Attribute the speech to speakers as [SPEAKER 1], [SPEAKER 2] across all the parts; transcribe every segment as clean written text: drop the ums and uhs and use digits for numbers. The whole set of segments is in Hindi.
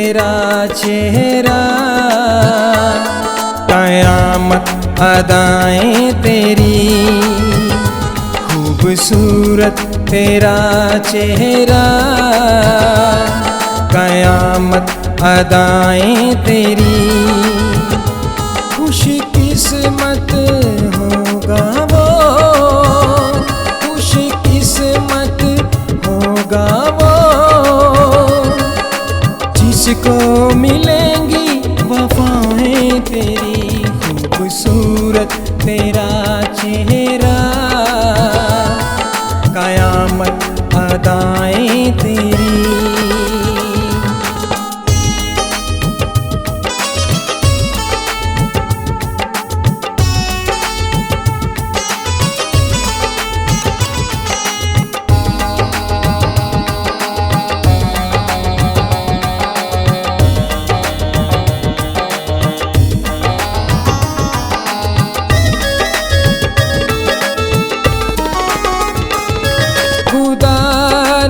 [SPEAKER 1] तेरा चेहरा, कयामत अदाएं तेरी, खूबसूरत तेरा चेहरा, कयामत अदाएं तेरी। खुश किस्मत होगा वो, खुश किस्मत होगा वो, जिसको मिलेंगी वफाएं तेरी, खूबसूरत तेरा चेहरा, कयामत अदाएं तेरी।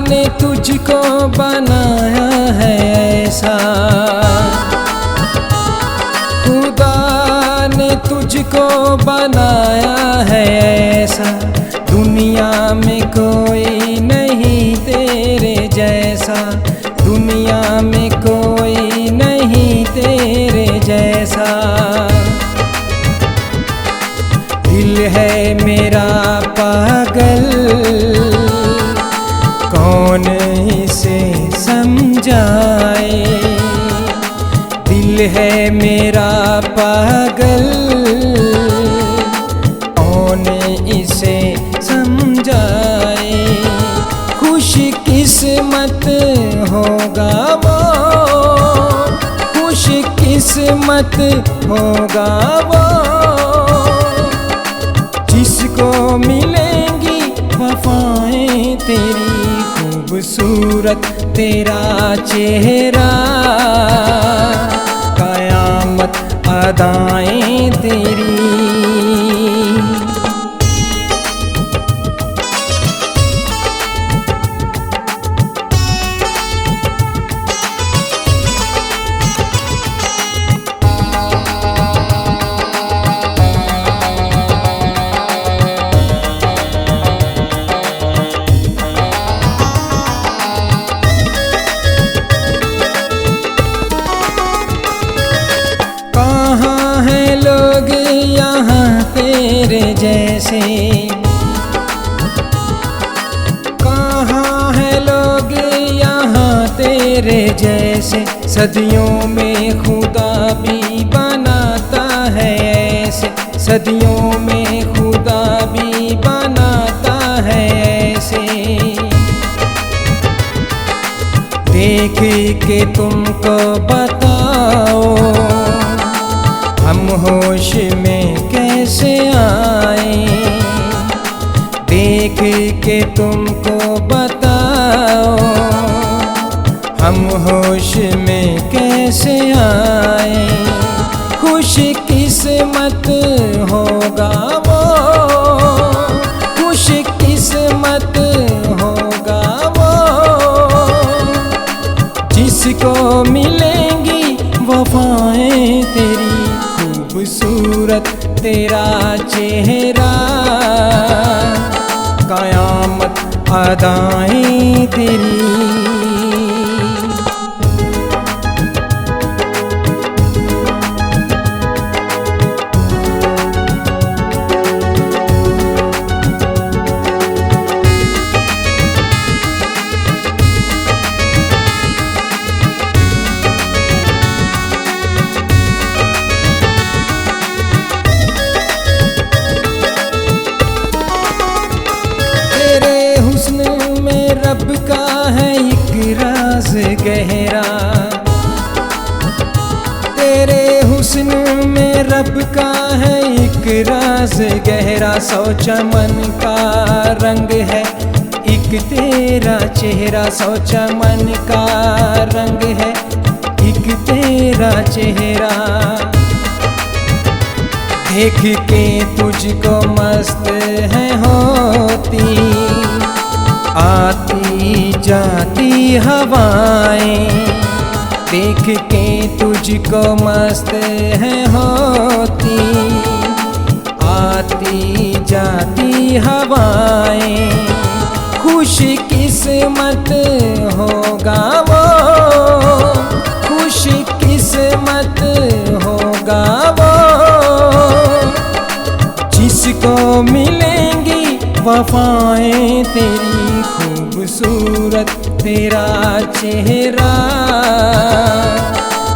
[SPEAKER 1] ने तुझको बनाया है ऐसा, खुदा ने तुझको बनाया है ऐसा, दुनिया में कोई नहीं तेरे जैसा, दुनिया में कोई नहीं तेरे जैसा। दिल है मेरा पागल, कौन इसे समझाए, दिल है मेरा पागल, कौन इसे समझाए। खुश किस्मत होगा वो, खुश किस्मत होगा वो, जिसको मिलेंगी वफाएं तेरी, खूबसूरत तेरा चेहरा, कयामत अदाएं तेरी। तेरे जैसे कहाँ है लोग यहाँ तेरे जैसे, सदियों में खुदा भी बनाता है ऐसे, सदियों में खुदा भी बनाता है ऐसे। देख के तुमको बताओ हम होश में कैसे आए, देख के तुमको बताओ हम होश में कैसे आए। खुश किस्मत होगा वो, खुश किस्मत होगा वो, जिसको मिलेंगी वफाएं तेरी, खूबसूरत तेरा चेहरा, कयामत अदाएं तेरी। रब का है एक राज गहरा, तेरे हुस्न में रब का है एक राज गहरा। सौ चमन का रंग है एक तेरा चेहरा, सौ चमन का रंग है एक तेरा चेहरा। देख के तुझको मस्त है होती आती जाती हवाएं, देख के तुझको मस्त है होती, आती जाती हवाएं। खुश किस्मत होगा वो, खुश किस्मत होगा वो, जिसको मिलेंगी वफाएं तेरी। खूबसूरत तेरा चेहरा,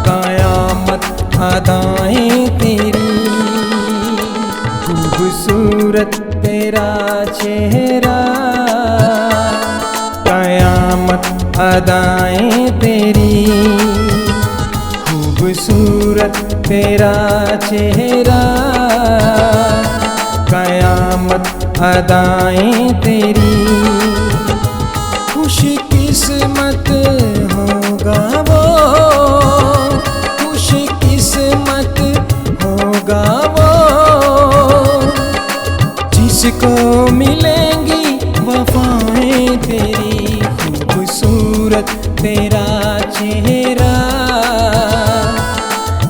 [SPEAKER 1] कयामत अदाएं तेरी। खूबसूरत तेरा चेहरा, कयामत अदाएं तेरी। खूबसूरत तेरा चेहरा, कयामत अदाएं तेरी। खुश किस्मत होगा वो, खुश किस्मत होगा वो, जिसको मिलेंगी वफाएं तेरी। खूबसूरत तेरा चेहरा,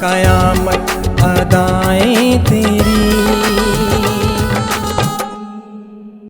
[SPEAKER 1] कयामत अदाएं तेरी।